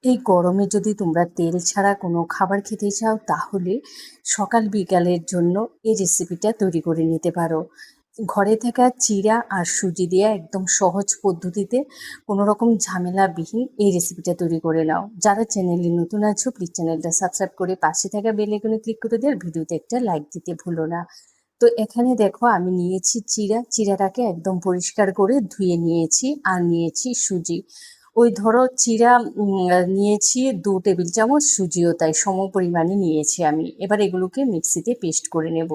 এই গরমে যদি তোমরা তেল ছাড়া কোনো খাবার খেতে চাও তাহলে সকাল বিকালের জন্য এই রেসিপিটা তৈরি করে নিতে পারো। ঘরে থাকা চিড়া আর সুজি দিয়ে একদম সহজ পদ্ধতিতে কোনো রকম ঝামেলাবিহীন এই রেসিপিটা তৈরি করে নাও। যারা চ্যানেলে নতুন আছো প্লিজ চ্যানেলটা সাবস্ক্রাইব করে পাশে থাকা বেল আইকনে ক্লিক করে দিয়ে আর ভিডিওতে একটা লাইক দিতে ভুলো না। তো এখানে দেখো আমি নিয়েছি চিড়াটাকে একদম পরিষ্কার করে ধুয়ে নিয়েছি আর নিয়েছি সুজি। ওই ধরো চিড়া নিয়েছি 2 টেবিল চামচ, সুজিও তাই সম পরিমাণে নিয়েছি আমি। এবার এগুলোকে মিক্সিতে পেস্ট করে নেব।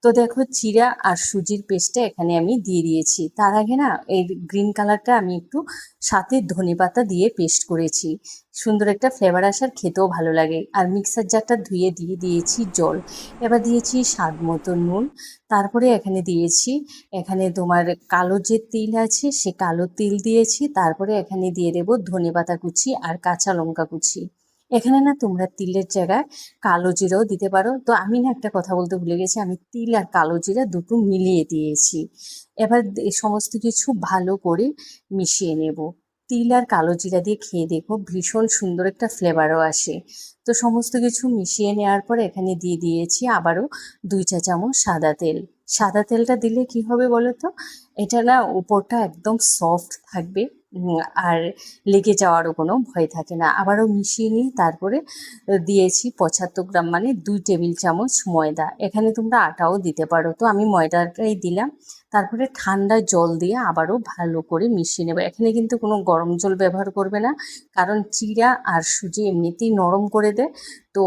তো দেখো চিড়া আর সুজির পেস্টটা এখানে আমি দিয়ে দিয়েছি। তার আগে না এই গ্রিন কালারটা আমি একটু সাথে ধনেপাতা দিয়ে পেস্ট করেছি, সুন্দর একটা ফ্লেভার আসার, খেতেও ভালো লাগে। আর মিক্সার জারটা ধুয়ে দিয়ে দিয়েছি জল। এবার দিয়েছি স্বাদ মতো নুন। তারপরে এখানে তোমার কালো যে তিল আছে সে কালো তিল দিয়েছি। তারপরে এখানে দিয়ে দেবো ধনেপাতা কুচি আর কাঁচা লঙ্কা কুচি। এখানে না তোমরা তিলের জায়গায় কালো জিরাও দিতে পারো। তো আমি না একটা কথা বলতে ভুলে গেছি, আমি তিল আর কালো জিরা দুটো মিলিয়ে দিয়েছি। এবার সমস্ত কিছু ভালো করে মিশিয়ে নেব। তিল আর কালো জিরা দিয়ে খেয়ে দেখো, ভীষণ সুন্দর একটা ফ্লেভারও আসে। তো সমস্ত কিছু মিশিয়ে নেওয়ার পর এখানে দিয়ে দিয়েছি আবারও 2 চা চামচ সাদা তেল। সাদা তেলটা দিলে কি হবে বলো তো, এটা না উপরটা একদম সফট থাকবে, আর লেগে যাওয়ারও কোনো ভয় থাকে না। আবারও মিশিয়ে নিয়ে তারপরে দিয়েছি 75 গ্রাম মানে 2 টেবিল চামচ ময়দা। এখানে তোমরা আটাও দিতে পারো, তো আমি ময়দাটাই দিলাম। তারপরে ঠান্ডা জল দিয়ে আবারও ভালো করে মিশিয়ে নেবে। এখানে কিন্তু কোনো গরম জল ব্যবহার করবে না, কারণ চিড়া আর সুজি এমনিতেই নরম করে দেয়। তো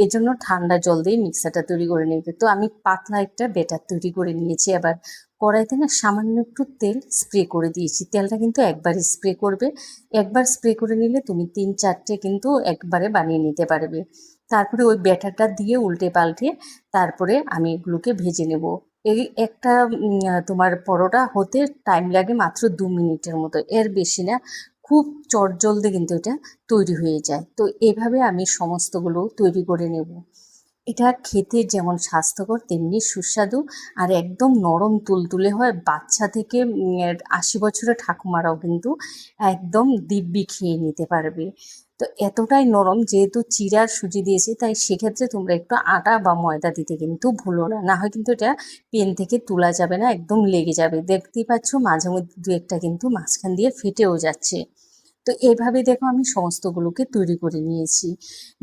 এজন্য ঠান্ডা জল দিয়ে মিক্সারটা তৈরি করে নেবে। তো আমি পাতলা একটা ব্যাটার তৈরি করে নিয়েছি। এবার কড়াইতে না সামান্য একটু তেল স্প্রে করে দিয়েছি। তেলটা কিন্তু একবারই স্প্রে করবে, একবার স্প্রে করে নিলে তুমি 3-4টে কিন্তু একবারে বানিয়ে নিতে পারবে। তারপরে ওই ব্যাটারটা দিয়ে উল্টে পাল্টে তারপরে আমি এগুলোকে ভেজে নেব। এই একটা তোমার পরোটা হতে টাইম লাগে মাত্র 2 মিনিটের মতো, এর বেশি না। খুব চটজলদি কিন্তু এটা তৈরি হয়ে যায়। তো এভাবে আমি সমস্তগুলো তৈরি করে নেব। এটা খেতে যেমন স্বাস্থ্যকর তেমনি সুস্বাদু, আর একদম নরম তুলতুলে হয়। বাচ্চা থেকে 80 বছরের ঠাকুমারাও কিন্তু একদম দিব্যি খেয়ে নিতে পারবে। তো এতটাই নরম, যেহেতু চিড়ার সুজি দিয়েছি তাই সেক্ষেত্রে তোমরা একটু আটা বা ময়দা দিতে কিন্তু ভুলো না, না হয় কিন্তু এটা পেন থেকে তোলা যাবে না, একদম লেগে যাবে। দেখতেই পাচ্ছ মাঝে মধ্যে 2-একটা কিন্তু মাঝখান দিয়ে ফেটেও যাচ্ছে। তো এইভাবে দেখো আমি সমস্তগুলোকে তৈরি করে নিয়েছি।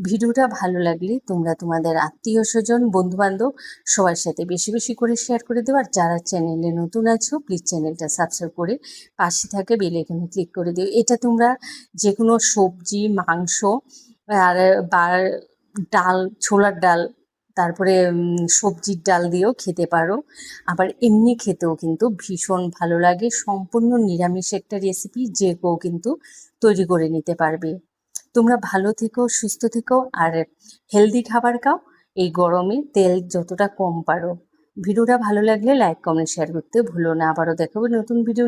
ভিডিওটা ভালো লাগলে তোমরা তোমাদের আত্মীয় স্বজন বন্ধুবান্ধব সবার সাথে বেশি বেশি করে শেয়ার করে দেবো। আর যারা চ্যানেলে নতুন আছো প্লিজ চ্যানেলটা সাবস্ক্রাইব করে পাশে থাকে বেল আইকনে ক্লিক করে দিও। এটা তোমরা যে কোনো সবজি, মাংস আর বা ডাল, ছোলার ডাল, তারপরে সবজির ডাল দিয়েও খেতে পারো। আবার এমনি খেতেও কিন্তু ভীষণ ভালো লাগে। সম্পূর্ণ নিরামিষ একটা রেসিপি, যে কেউ কিন্তু তৈরি করে নিতে পারবে। তোমরা ভালো থেকো, সুস্থ থেকো আর হেলদি খাবার খাও। এই গরমে তেল যতটা কম পারো। ভিডিওটা ভালো লাগলে লাইক কমেন্ট শেয়ার করতে ভুলো না। আবারও দেখাবো নতুন ভিডিও।